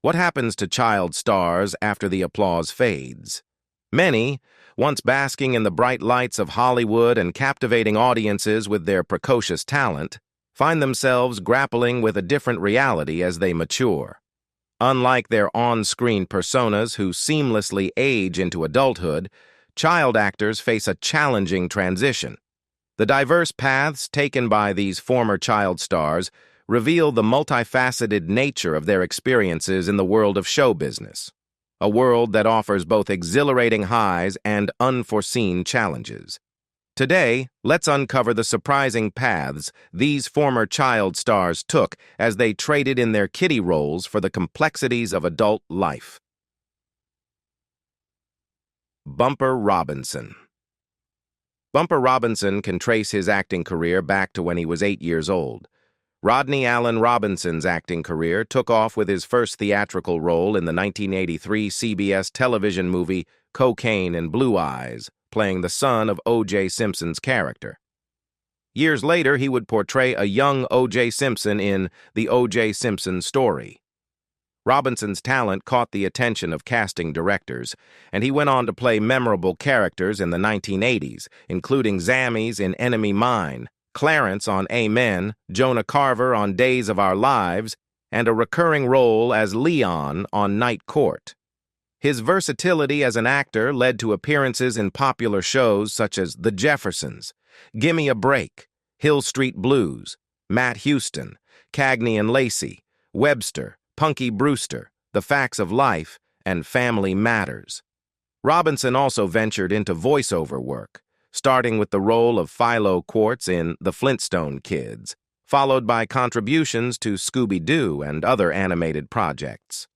What happens to child stars after the applause fades? Many, once basking in the bright lights of Hollywood and captivating audiences with their precocious talent, find themselves grappling with a different reality as they mature. Unlike their on-screen personas who seamlessly age into adulthood, child actors face a challenging transition. The diverse paths taken by these former child stars reveal the multifaceted nature of their experiences in the world of show business, a world that offers both exhilarating highs and unforeseen challenges. Today, let's uncover the surprising paths these former child stars took as they traded in their kiddie roles for the complexities of adult life. Bumper Robinson. Bumper Robinson can trace his acting career back to when he was 8 years old. Rodney Allen Robinson's acting career took off with his first theatrical role in the 1983 CBS television movie Cocaine and Blue Eyes, playing the son of O.J. Simpson's character. Years later, he would portray a young O.J. Simpson in The O.J. Simpson Story. Robinson's talent caught the attention of casting directors, and he went on to play memorable characters in the 1980s, including Zammy's in Enemy Mine, Clarence on Amen, Jonah Carver on Days of Our Lives, and a recurring role as Leon on Night Court. His versatility as an actor led to appearances in popular shows such as The Jeffersons, Gimme a Break, Hill Street Blues, Matt Houston, Cagney and Lacey, Webster, Punky Brewster, The Facts of Life, and Family Matters. Robinson also ventured into voiceover work, starting with the role of Philo Quartz in The Flintstone Kids, followed by contributions to Scooby-Doo and other animated projects.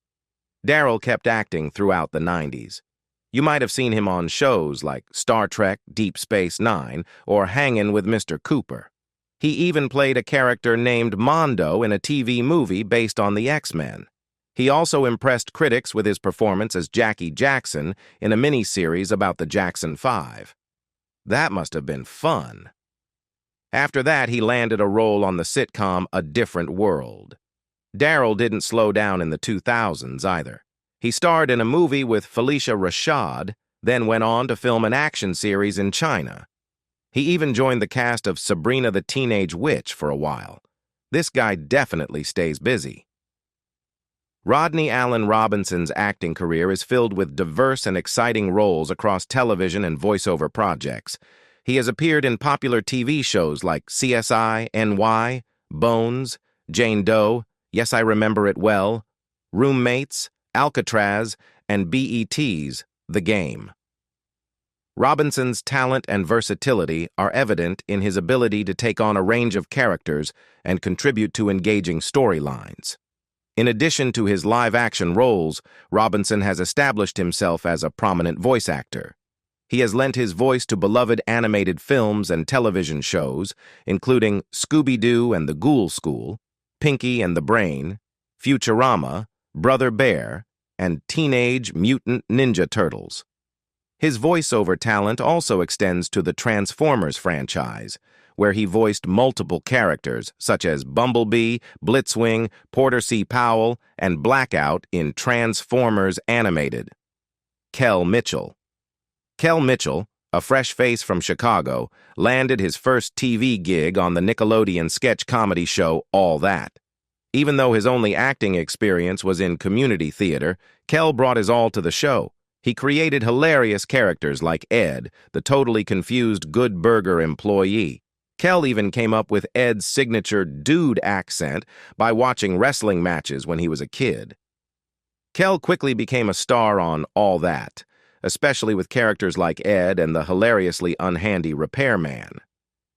Darryl kept acting throughout the 90s. You might have seen him on shows like Star Trek, Deep Space Nine, or Hangin' with Mr. Cooper. He even played a character named Mondo in a TV movie based on the X-Men. He also impressed critics with his performance as Jackie Jackson in a miniseries about the Jackson 5. That must have been fun. After that, he landed a role on the sitcom A Different World. Darryl didn't slow down in the 2000s either. He starred in a movie with Felicia Rashad, then went on to film an action series in China. He even joined the cast of Sabrina the Teenage Witch for a while. This guy definitely stays busy. Rodney Allen Robinson's acting career is filled with diverse and exciting roles across television and voiceover projects. He has appeared in popular TV shows like CSI, NY, Bones, Jane Doe, Yes, I Remember It Well, Roommates, Alcatraz, and BET's The Game. Robinson's talent and versatility are evident in his ability to take on a range of characters and contribute to engaging storylines. In addition to his live-action roles, Robinson has established himself as a prominent voice actor. He has lent his voice to beloved animated films and television shows, including Scooby-Doo and the Ghoul School, Pinky and the Brain, Futurama, Brother Bear, and Teenage Mutant Ninja Turtles. His voiceover talent also extends to the Transformers franchise, where he voiced multiple characters such as Bumblebee, Blitzwing, Porter C. Powell, and Blackout in Transformers Animated. Kell Mitchell. Kell Mitchell, a fresh face from Chicago, landed his first TV gig on the Nickelodeon sketch comedy show All That. Even though his only acting experience was in community theater, Kell brought his all to the show. He created hilarious characters like Ed, the totally confused Good Burger employee. Kell even came up with Ed's signature dude accent by watching wrestling matches when he was a kid. Kell quickly became a star on All That, especially with characters like Ed and the hilariously unhandy repairman.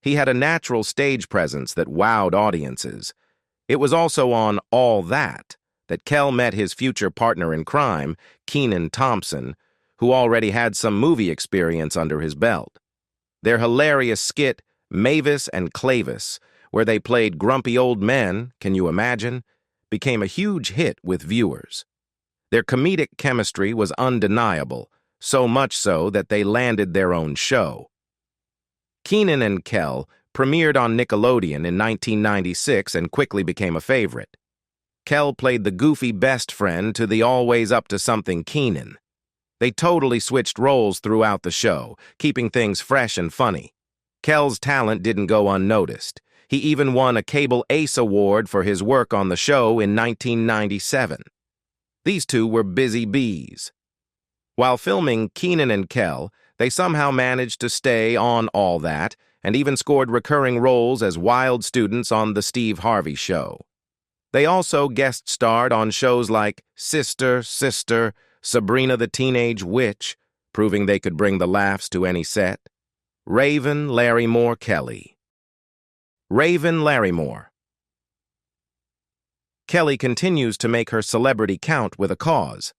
He had a natural stage presence that wowed audiences. It was also on All That Kell met his future partner in crime, Kenan Thompson, who already had some movie experience under his belt. Their hilarious skit, Mavis and Clavis, where they played grumpy old men, can you imagine, became a huge hit with viewers. Their comedic chemistry was undeniable, so much so that they landed their own show. Kenan and Kell premiered on Nickelodeon in 1996 and quickly became a favorite. Kell played the goofy best friend to the always up-to-something Keenan. They totally switched roles throughout the show, keeping things fresh and funny. Kell's talent didn't go unnoticed. He even won a Cable Ace Award for his work on the show in 1997. These two were busy bees. While filming Kenan and Kell, they somehow managed to stay on All That and even scored recurring roles as wild students on The Steve Harvey Show. They also guest-starred on shows like Sister, Sister, Sabrina the Teenage Witch, proving they could bring the laughs to any set. Raven Larrymore Kelly. Raven Larrymore. Kelly continues to make her celebrity count with a cause.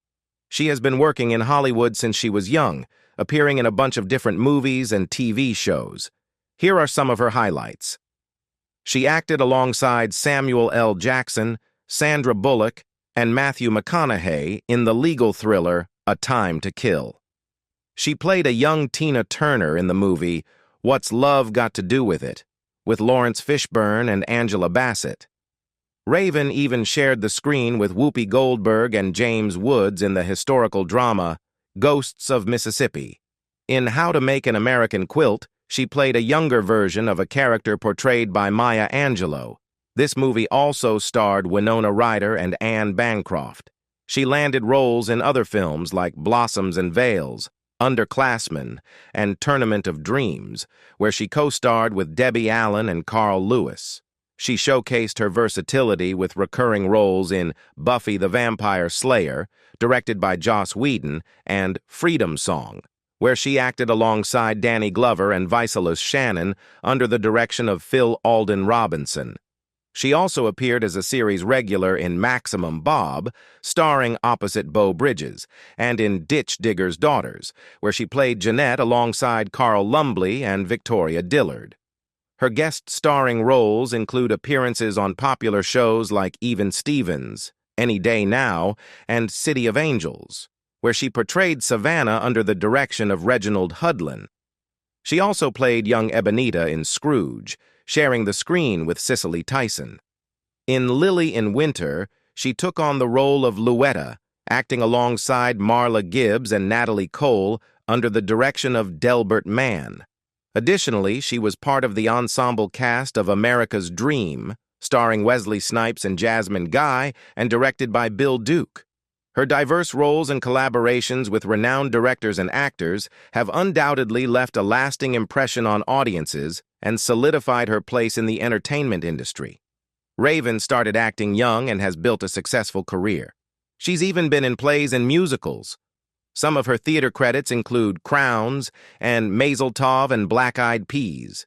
She has been working in Hollywood since she was young, appearing in a bunch of different movies and TV shows. Here are some of her highlights. She acted alongside Samuel L. Jackson, Sandra Bullock, and Matthew McConaughey in the legal thriller A Time to Kill. She played a young Tina Turner in the movie What's Love Got to Do with It, with Lawrence Fishburne and Angela Bassett. Raven even shared the screen with Whoopi Goldberg and James Woods in the historical drama Ghosts of Mississippi. In How to Make an American Quilt, she played a younger version of a character portrayed by Maya Angelou. This movie also starred Winona Ryder and Anne Bancroft. She landed roles in other films like Blossoms and Veils, Underclassmen, and Tournament of Dreams, where she co-starred with Debbie Allen and Carl Lewis. She showcased her versatility with recurring roles in Buffy the Vampire Slayer, directed by Joss Whedon, and Freedom Song, where she acted alongside Danny Glover and Vaisalas Shannon under the direction of Phil Alden Robinson. She also appeared as a series regular in Maximum Bob, starring opposite Beau Bridges, and in Ditch Digger's Daughters, where she played Jeanette alongside Carl Lumbly and Victoria Dillard. Her guest-starring roles include appearances on popular shows like Even Stevens, Any Day Now, and City of Angels, where she portrayed Savannah under the direction of Reginald Hudlin. She also played young Ebenita in Scrooge, sharing the screen with Cicely Tyson. In Lily in Winter, she took on the role of Louetta, acting alongside Marla Gibbs and Natalie Cole under the direction of Delbert Mann. Additionally, she was part of the ensemble cast of America's Dream, starring Wesley Snipes and Jasmine Guy, and directed by Bill Duke. Her diverse roles and collaborations with renowned directors and actors have undoubtedly left a lasting impression on audiences and solidified her place in the entertainment industry. Raven started acting young and has built a successful career. She's even been in plays and musicals. Some of her theater credits include Crowns and Mazel Tov and Black Eyed Peas.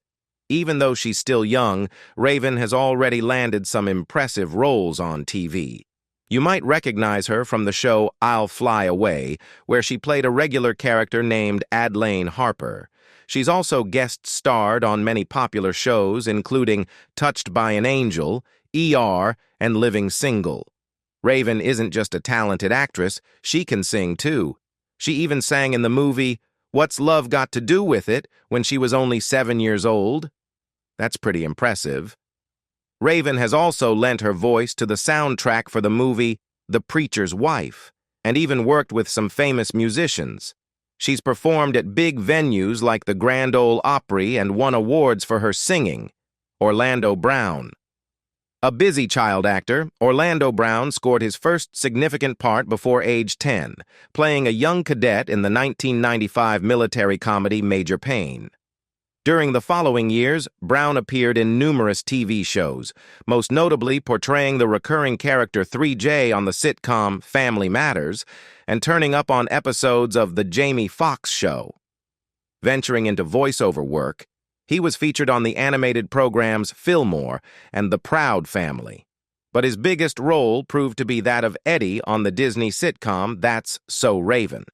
Even though she's still young, Raven has already landed some impressive roles on TV. You might recognize her from the show I'll Fly Away, where she played a regular character named Adlane Harper. She's also guest-starred on many popular shows, including Touched by an Angel, ER, and Living Single. Raven isn't just a talented actress, she can sing too. She even sang in the movie What's Love Got to Do with It when she was only 7 years old. That's pretty impressive. Raven has also lent her voice to the soundtrack for the movie The Preacher's Wife, and even worked with some famous musicians. She's performed at big venues like the Grand Ole Opry and won awards for her singing. Orlando Brown. A busy child actor, Orlando Brown scored his first significant part before age 10, playing a young cadet in the 1995 military comedy Major Payne. During the following years, Brown appeared in numerous TV shows, most notably portraying the recurring character 3J on the sitcom Family Matters and turning up on episodes of The Jamie Foxx Show. Venturing into voiceover work, he was featured on the animated programs Fillmore and The Proud Family. But his biggest role proved to be that of Eddie on the Disney sitcom That's So Raven.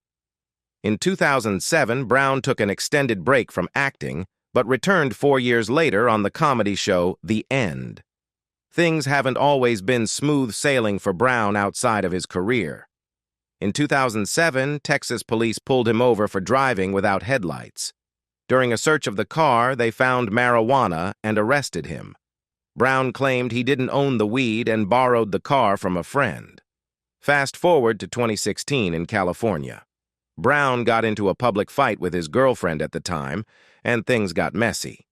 In 2007, Brown took an extended break from acting, but returned 4 years later on the comedy show The End. Things haven't always been smooth sailing for Brown outside of his career. In 2007, Texas police pulled him over for driving without headlights. During a search of the car, they found marijuana and arrested him. Brown claimed he didn't own the weed and borrowed the car from a friend. Fast forward to 2016 in California. Brown got into a public fight with his girlfriend at the time, and things got messy.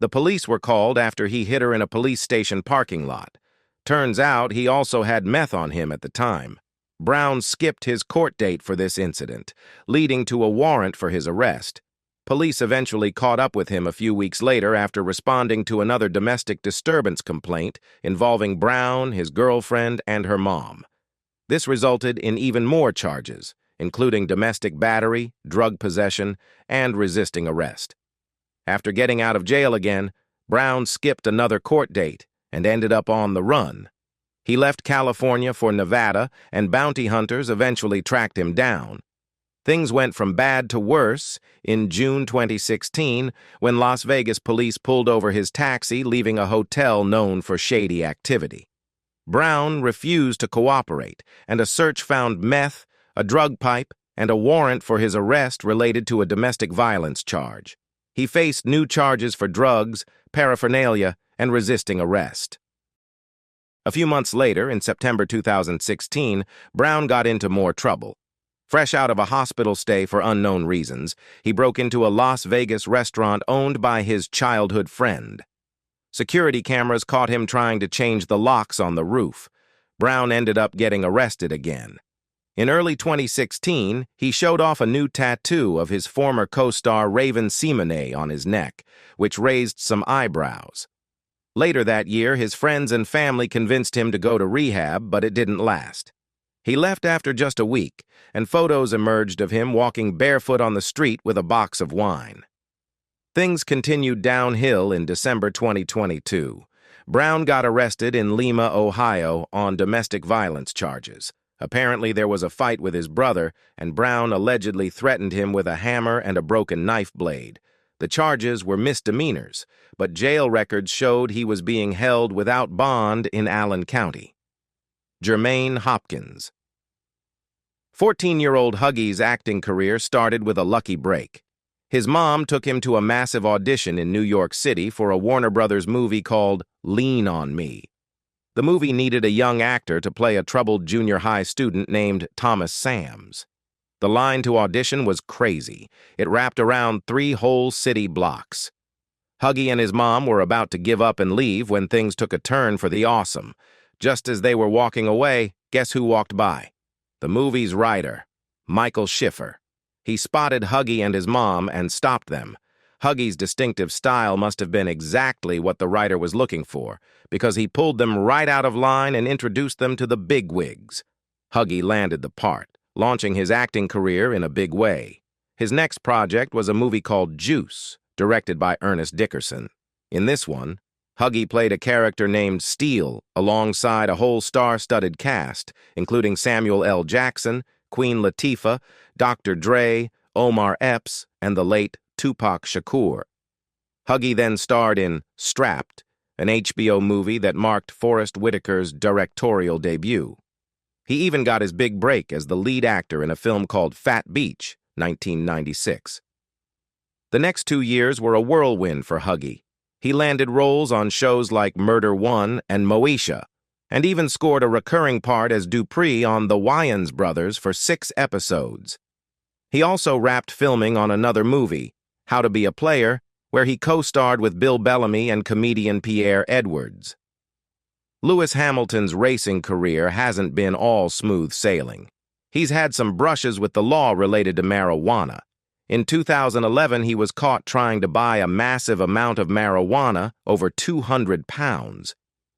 The police were called after he hit her in a police station parking lot. Turns out he also had meth on him at the time. Brown skipped his court date for this incident, leading to a warrant for his arrest. Police eventually caught up with him a few weeks later after responding to another domestic disturbance complaint involving Brown, his girlfriend, and her mom. This resulted in even more charges, including domestic battery, drug possession, and resisting arrest. After getting out of jail again, Brown skipped another court date and ended up on the run. He left California for Nevada, and bounty hunters eventually tracked him down. Things went from bad to worse in June 2016 when Las Vegas police pulled over his taxi, leaving a hotel known for shady activity. Brown refused to cooperate, and a search found meth, a drug pipe, and a warrant for his arrest related to a domestic violence charge. He faced new charges for drugs, paraphernalia, and resisting arrest. A few months later, in September 2016, Brown got into more trouble. Fresh out of a hospital stay for unknown reasons, he broke into a Las Vegas restaurant owned by his childhood friend. Security cameras caught him trying to change the locks on the roof. Brown ended up getting arrested again. In early 2016, he showed off a new tattoo of his former co-star Raven Simonet on his neck, which raised some eyebrows. Later that year, his friends and family convinced him to go to rehab, but it didn't last. He left after just a week, and photos emerged of him walking barefoot on the street with a box of wine. Things continued downhill in December 2022. Brown got arrested in Lima, Ohio, on domestic violence charges. Apparently, there was a fight with his brother, and Brown allegedly threatened him with a hammer and a broken knife blade. The charges were misdemeanors, but jail records showed he was being held without bond in Allen County. Germaine Hopkins. 14-year-old Huggy's acting career started with a lucky break. His mom took him to a massive audition in New York City for a Warner Brothers movie called Lean on Me. The movie needed a young actor to play a troubled junior high student named Thomas Sams. The line to audition was crazy. It wrapped around 3 whole city blocks. Huggy and his mom were about to give up and leave when things took a turn for the awesome. Just as they were walking away, guess who walked by? The movie's writer, Michael Schiffer. He spotted Huggy and his mom and stopped them. Huggy's distinctive style must have been exactly what the writer was looking for, because he pulled them right out of line and introduced them to the bigwigs. Huggy landed the part, launching his acting career in a big way. His next project was a movie called Juice, directed by Ernest Dickerson. In this one, Huggy played a character named Steele alongside a whole star-studded cast, including Samuel L. Jackson, Queen Latifah, Dr. Dre, Omar Epps, and the late Tupac Shakur. Huggy then starred in Strapped, an HBO movie that marked Forest Whitaker's directorial debut. He even got his big break as the lead actor in a film called Fat Beach, 1996. The next 2 years were a whirlwind for Huggy. He landed roles on shows like Murder One and Moesha, and even scored a recurring part as Dupree on The Wayans Brothers for 6 episodes. He also wrapped filming on another movie, How to Be a Player, where he co-starred with Bill Bellamy and comedian Pierre Edwards. Lewis Hamilton's racing career hasn't been all smooth sailing. He's had some brushes with the law related to marijuana. In 2011, he was caught trying to buy a massive amount of marijuana, over 200 pounds.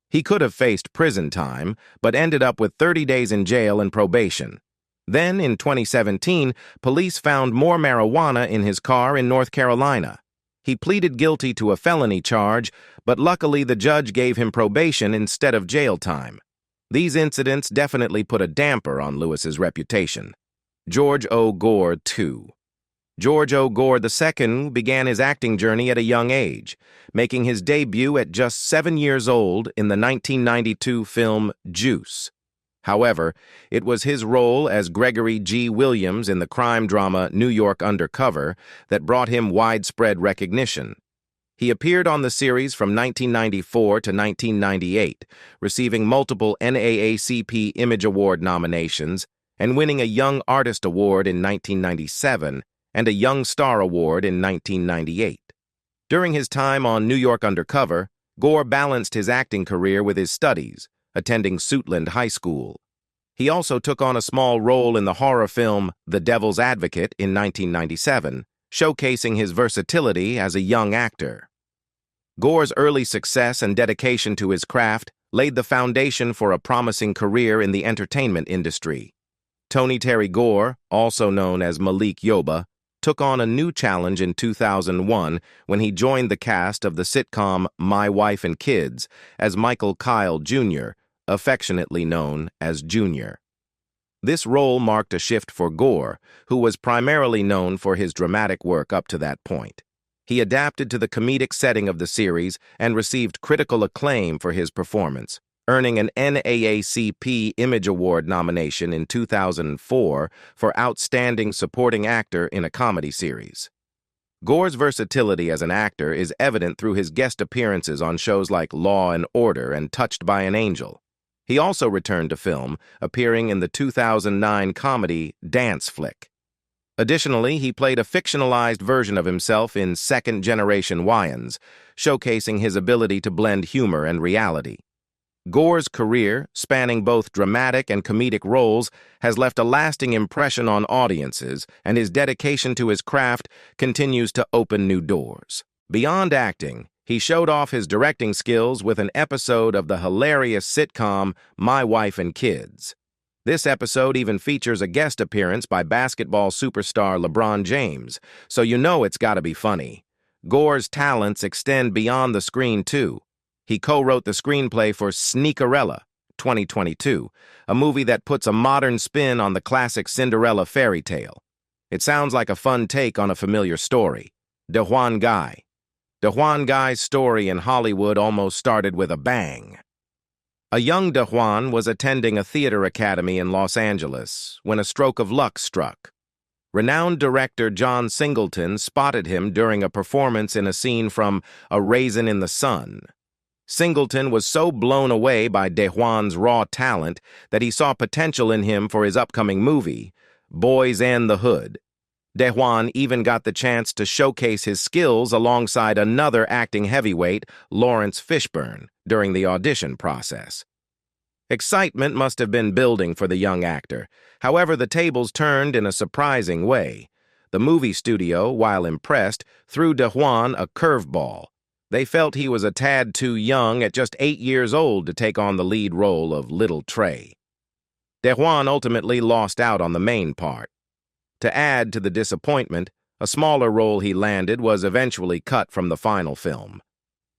He could have faced prison time, but ended up with 30 days in jail and probation. Then, in 2017, police found more marijuana in his car in North Carolina. He pleaded guilty to a felony charge, but luckily the judge gave him probation instead of jail time. These incidents definitely put a damper on Lewis's reputation. George O Gore II. George O Gore II began his acting journey at a young age, making his debut at just 7 years old in the 1992 film Juice. However, it was his role as Gregory G. Williams in the crime drama New York Undercover that brought him widespread recognition. He appeared on the series from 1994 to 1998, receiving multiple NAACP Image Award nominations and winning a Young Artist Award in 1997 and a Young Star Award in 1998. During his time on New York Undercover, Gore balanced his acting career with his studies, attending Suitland High School. He also took on a small role in the horror film The Devil's Advocate in 1997, showcasing his versatility as a young actor. Gore's early success and dedication to his craft laid the foundation for a promising career in the entertainment industry. Tony Terry Gore, also known as Malik Yoba, took on a new challenge in 2001 when he joined the cast of the sitcom My Wife and Kids as Michael Kyle Jr., affectionately known as Junior. This role marked a shift for Gore, who was primarily known for his dramatic work up to that point. He adapted to the comedic setting of the series and received critical acclaim for his performance, earning an NAACP Image Award nomination in 2004 for Outstanding Supporting Actor in a Comedy Series. Gore's versatility as an actor is evident through his guest appearances on shows like Law and Order and Touched by an Angel. He also returned to film, appearing in the 2009 comedy Dance Flick. Additionally, he played a fictionalized version of himself in Second Generation Wyans, showcasing his ability to blend humor and reality. Gore's career, spanning both dramatic and comedic roles, has left a lasting impression on audiences, and his dedication to his craft continues to open new doors. Beyond acting, he showed off his directing skills with an episode of the hilarious sitcom My Wife and Kids. This episode even features a guest appearance by basketball superstar LeBron James, so you know it's gotta be funny. Gore's talents extend beyond the screen, too. He co-wrote the screenplay for Sneakerella, 2022, a movie that puts a modern spin on the classic Cinderella fairy tale. It sounds like a fun take on a familiar story. DeJuan Guy. DeJuan Guy's story in Hollywood almost started with a bang. A young DeJuan was attending a theater academy in Los Angeles when a stroke of luck struck. Renowned director John Singleton spotted him during a performance in a scene from A Raisin in the Sun. Singleton was so blown away by DeJuan's raw talent that he saw potential in him for his upcoming movie, Boys and the Hood. DeJuan even got the chance to showcase his skills alongside another acting heavyweight, Lawrence Fishburne, during the audition process. Excitement must have been building for the young actor. However, the tables turned in a surprising way. The movie studio, while impressed, threw DeJuan a curveball. They felt he was a tad too young at just 8 years old to take on the lead role of Little Trey. DeJuan ultimately lost out on the main part. To add to the disappointment, a smaller role he landed was eventually cut from the final film.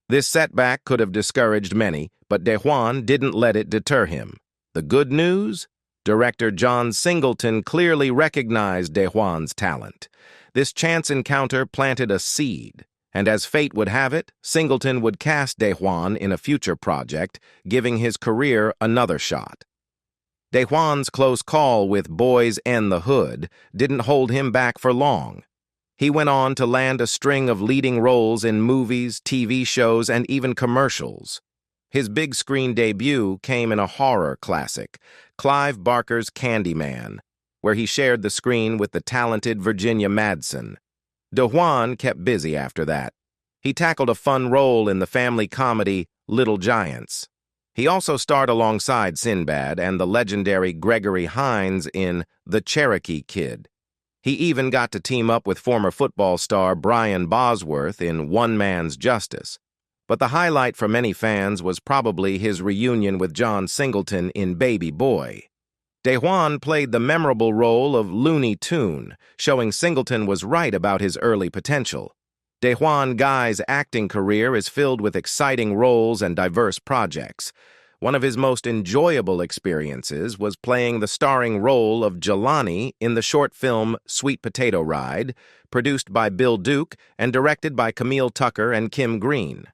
This setback could have discouraged many, but DeJuan didn't let it deter him. The good news? Director John Singleton clearly recognized DeJuan's talent. This chance encounter planted a seed, and as fate would have it, Singleton would cast DeJuan in a future project, giving his career another shot. DeJuan's close call with Boys and the Hood didn't hold him back for long. He went on to land a string of leading roles in movies, TV shows, and even commercials. His big screen debut came in a horror classic, Clive Barker's Candyman, where he shared the screen with the talented Virginia Madsen. DeJuan kept busy after that. He tackled a fun role in the family comedy Little Giants. He also starred alongside Sinbad and the legendary Gregory Hines in The Cherokee Kid. He even got to team up with former football star Brian Bosworth in One Man's Justice. But the highlight for many fans was probably his reunion with John Singleton in Baby Boy. DeJuan played the memorable role of Looney Tune, showing Singleton was right about his early potential. DeJuan Guy's acting career is filled with exciting roles and diverse projects. One of his most enjoyable experiences was playing the starring role of Jelani in the short film Sweet Potato Ride, produced by Bill Duke and directed by Camille Tucker and Kim Green.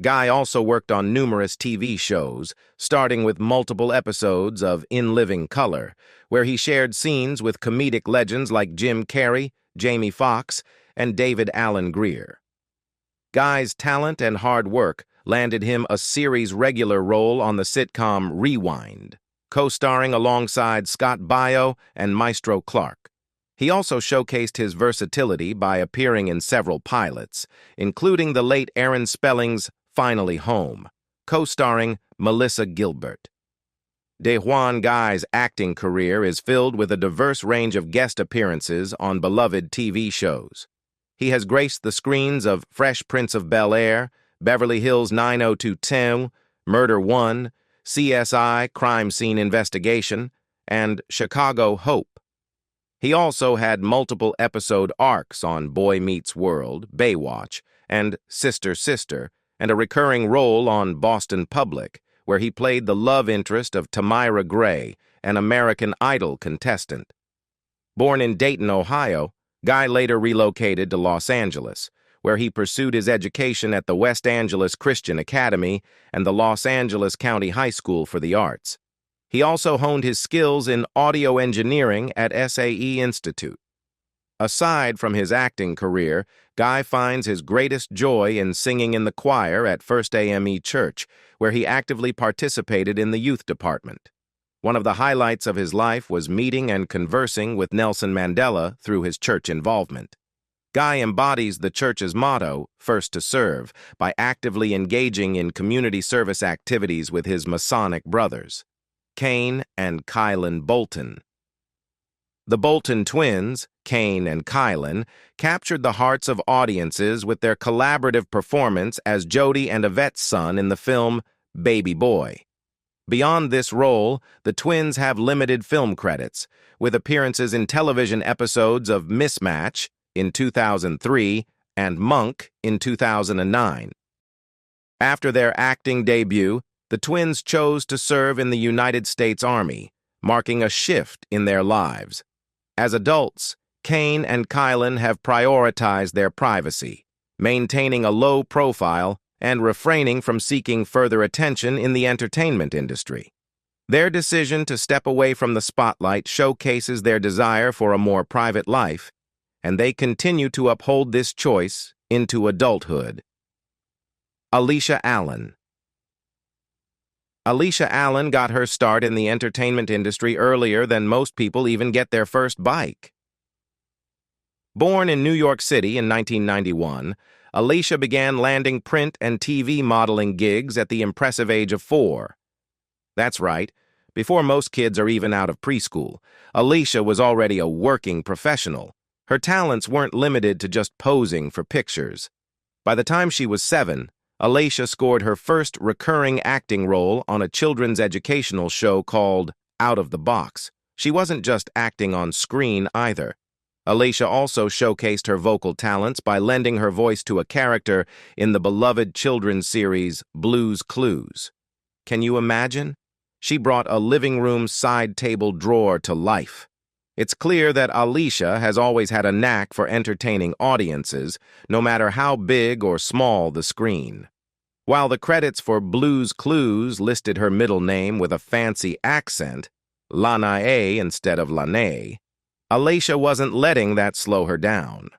Guy also worked on numerous TV shows, starting with multiple episodes of In Living Color, where he shared scenes with comedic legends like Jim Carrey, Jamie Foxx, and David Alan Grier. Guy's talent and hard work landed him a series regular role on the sitcom Rewind, co-starring alongside Scott Baio and Maestro Clark. He also showcased his versatility by appearing in several pilots, including the late Aaron Spelling's Finally Home, co-starring Melissa Gilbert. DeJuan Guy's acting career is filled with a diverse range of guest appearances on beloved TV shows. He has graced the screens of Fresh Prince of Bel-Air, Beverly Hills 90210, Murder One, CSI Crime Scene Investigation, and Chicago Hope. He also had multiple episode arcs on Boy Meets World, Baywatch, and Sister Sister, and a recurring role on Boston Public, where he played the love interest of Tamira Gray, an American Idol contestant. Born in Dayton, Ohio, Guy later relocated to Los Angeles, where he pursued his education at the West Angeles Christian Academy and the Los Angeles County High School for the Arts. He also honed his skills in audio engineering at SAE Institute. Aside from his acting career, Guy finds his greatest joy in singing in the choir at First AME Church, where he actively participated in the youth department. One of the highlights of his life was meeting and conversing with Nelson Mandela through his church involvement. Guy embodies the church's motto, First to Serve, by actively engaging in community service activities with his Masonic brothers, Kane and Kylan Bolton. The Bolton twins, Kane and Kylan, captured the hearts of audiences with their collaborative performance as Jody and Yvette's son in the film Baby Boy. Beyond this role, the twins have limited film credits, with appearances in television episodes of Mismatch in 2003 and Monk in 2009. After their acting debut, the twins chose to serve in the United States Army, marking a shift in their lives. As adults, Kane and Kylan have prioritized their privacy, maintaining a low profile and refraining from seeking further attention in the entertainment industry. Their decision to step away from the spotlight showcases their desire for a more private life, and they continue to uphold this choice into adulthood. Alicia Allen. Alicia Allen got her start in the entertainment industry earlier than most people even get their first bike. Born in New York City in 1991, Alicia began landing print and TV modeling gigs at the impressive age of 4. That's right, before most kids are even out of preschool, Alicia was already a working professional. Her talents weren't limited to just posing for pictures. By the time she was 7, Alicia scored her first recurring acting role on a children's educational show called Out of the Box. She wasn't just acting on screen either. Alicia also showcased her vocal talents by lending her voice to a character in the beloved children's series Blue's Clues. Can you imagine? She brought a living room side table drawer to life. It's clear that Alicia has always had a knack for entertaining audiences, no matter how big or small the screen. While the credits for Blue's Clues listed her middle name with a fancy accent, Lanae instead of Lanae, Alicia wasn't letting that slow her down.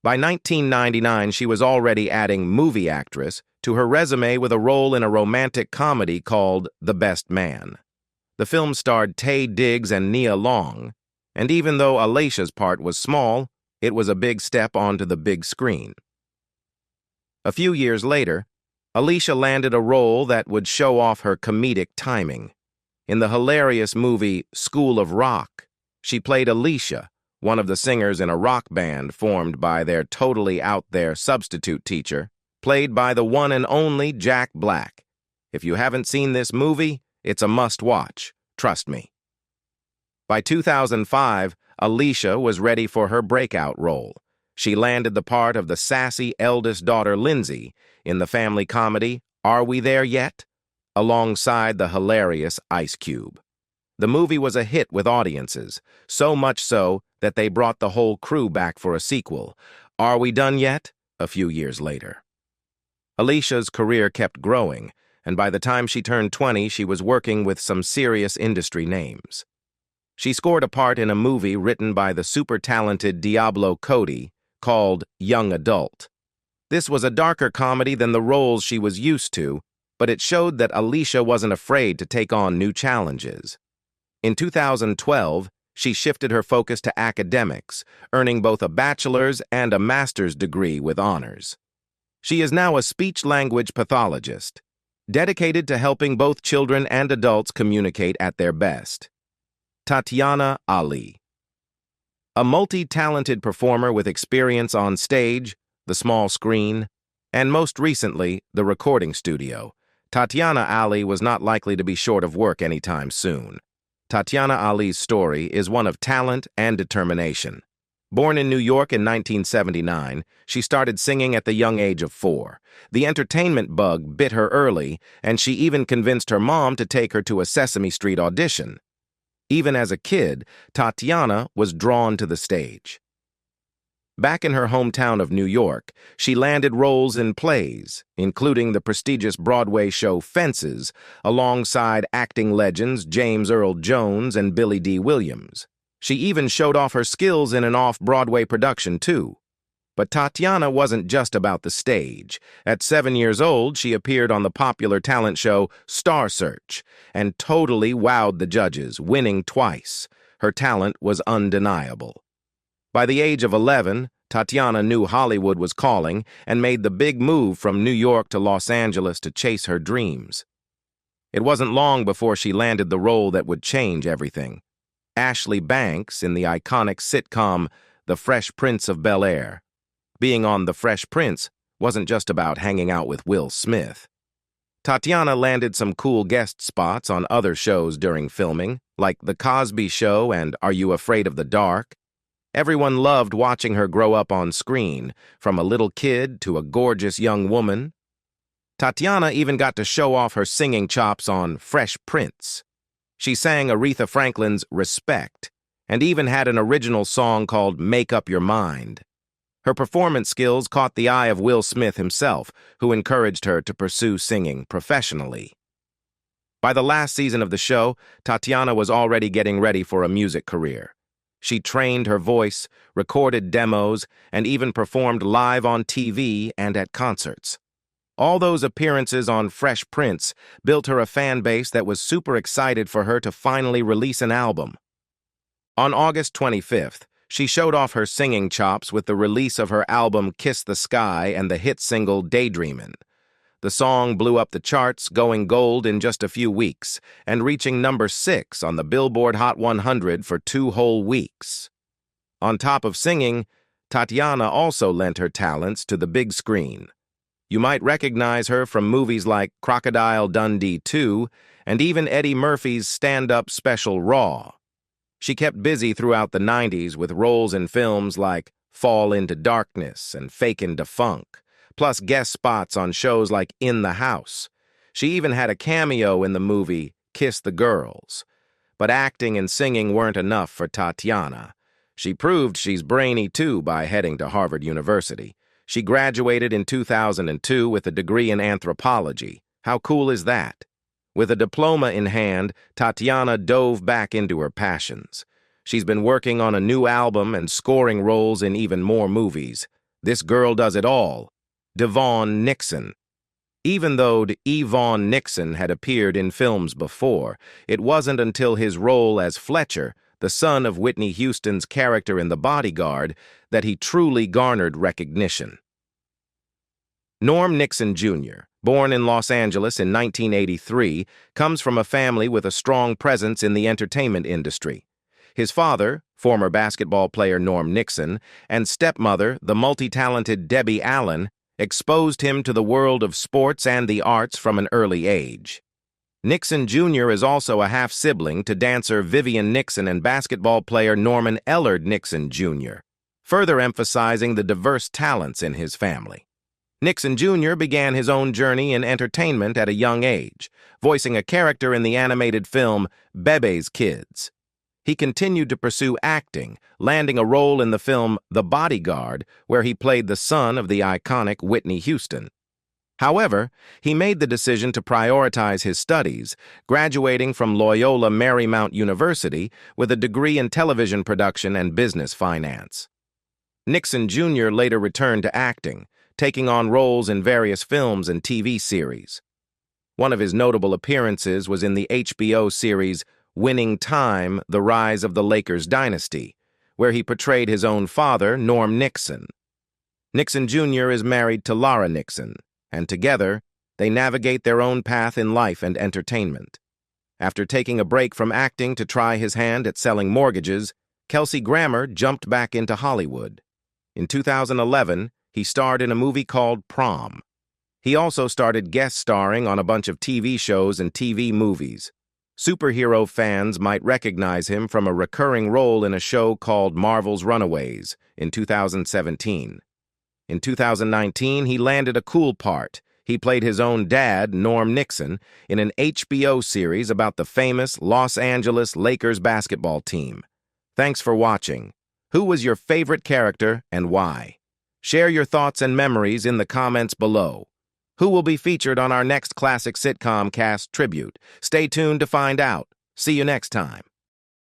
By 1999, she was already adding movie actress to her resume with a role in a romantic comedy called The Best Man. The film starred Taye Diggs and Nia Long, and even though Alicia's part was small, it was a big step onto the big screen. A few years later, Alicia landed a role that would show off her comedic timing. In the hilarious movie School of Rock, she played Alicia, one of the singers in a rock band formed by their totally out-there substitute teacher, played by the one and only Jack Black. If you haven't seen this movie, it's a must-watch, trust me. By 2005, Alicia was ready for her breakout role. She landed the part of the sassy eldest daughter Lindsay in the family comedy Are We There Yet?, alongside the hilarious Ice Cube. The movie was a hit with audiences, so much so that they brought the whole crew back for a sequel, Are We Done Yet?, a few years later. Alicia's career kept growing, and by the time she turned 20, she was working with some serious industry names. She scored a part in a movie written by the super-talented Diablo Cody called Young Adult. This was a darker comedy than the roles she was used to, but it showed that Alicia wasn't afraid to take on new challenges. In 2012, she shifted her focus to academics, earning both a bachelor's and a master's degree with honors. She is now a speech-language pathologist, dedicated to helping both children and adults communicate at their best. Tatiana Ali. A multi-talented performer with experience on stage, the small screen, and most recently, the recording studio, Tatiana Ali was not likely to be short of work anytime soon. Tatiana Ali's story is one of talent and determination. Born in New York in 1979, she started singing at the young age of 4. The entertainment bug bit her early, and she even convinced her mom to take her to a Sesame Street audition. Even as a kid, Tatiana was drawn to the stage. Back in her hometown of New York, she landed roles in plays, including the prestigious Broadway show Fences, alongside acting legends James Earl Jones and Billy D. Williams. She even showed off her skills in an off-Broadway production, too. But Tatiana wasn't just about the stage. At 7 years old, she appeared on the popular talent show Star Search and totally wowed the judges, winning twice. Her talent was undeniable. By the age of 11, Tatiana knew Hollywood was calling and made the big move from New York to Los Angeles to chase her dreams. It wasn't long before she landed the role that would change everything. Ashley Banks in the iconic sitcom The Fresh Prince of Bel-Air. Being on The Fresh Prince wasn't just about hanging out with Will Smith. Tatiana landed some cool guest spots on other shows during filming, like The Cosby Show and Are You Afraid of the Dark? Everyone loved watching her grow up on screen, from a little kid to a gorgeous young woman. Tatiana even got to show off her singing chops on Fresh Prince. She sang Aretha Franklin's Respect, and even had an original song called Make Up Your Mind. Her performance skills caught the eye of Will Smith himself, who encouraged her to pursue singing professionally. By the last season of the show, Tatiana was already getting ready for a music career. She trained her voice, recorded demos, and even performed live on TV and at concerts. All those appearances on Fresh Prince built her a fan base that was super excited for her to finally release an album. On August 25th, she showed off her singing chops with the release of her album Kiss the Sky and the hit single Daydreamin'. The song blew up the charts, going gold in just a few weeks, and reaching number 6 on the Billboard Hot 100 for 2 whole weeks. On top of singing, Tatiana also lent her talents to the big screen. You might recognize her from movies like Crocodile Dundee 2 and even Eddie Murphy's stand-up special Raw. She kept busy throughout the 90s with roles in films like Fall into Darkness and Fakin' Da Funk, plus guest spots on shows like In the House. She even had a cameo in the movie Kiss the Girls. But acting and singing weren't enough for Tatiana. She proved she's brainy too by heading to Harvard University. She graduated in 2002 with a degree in anthropology. How cool is that? With a diploma in hand, Tatiana dove back into her passions. She's been working on a new album and scoring roles in even more movies. This girl does it all. DeJuan Nixon. Even though DeJuan Nixon had appeared in films before, it wasn't until his role as Fletcher, the son of Whitney Houston's character in The Bodyguard, that he truly garnered recognition. Norm Nixon, Jr., born in Los Angeles in 1983, comes from a family with a strong presence in the entertainment industry. His father, former basketball player Norm Nixon, and stepmother, the multi-talented Debbie Allen, exposed him to the world of sports and the arts from an early age. Nixon Jr. is also a half-sibling to dancer Vivian Nixon and basketball player Norman Ellard Nixon Jr., further emphasizing the diverse talents in his family. Nixon Jr. began his own journey in entertainment at a young age, voicing a character in the animated film Bebe's Kids. He continued to pursue acting, landing a role in the film The Bodyguard, where he played the son of the iconic Whitney Houston. However, he made the decision to prioritize his studies, graduating from Loyola Marymount University with a degree in television production and business finance. Nixon Jr. later returned to acting, taking on roles in various films and TV series. One of his notable appearances was in the HBO series Winning Time: The Rise of the Lakers Dynasty, where he portrayed his own father, Norm Nixon. Nixon Jr. is married to Lara Nixon, and together, they navigate their own path in life and entertainment. After taking a break from acting to try his hand at selling mortgages, Kelsey Grammer jumped back into Hollywood. In 2011, he starred in a movie called Prom. He also started guest starring on a bunch of TV shows and TV movies. Superhero fans might recognize him from a recurring role in a show called Marvel's Runaways in 2017. In 2019, he landed a cool part. He played his own dad, Norm Nixon, in an HBO series about the famous Los Angeles Lakers basketball team. Thanks for watching. Who was your favorite character and why? Share your thoughts and memories in the comments below. Who will be featured on our next classic sitcom cast tribute? Stay tuned to find out. See you next time.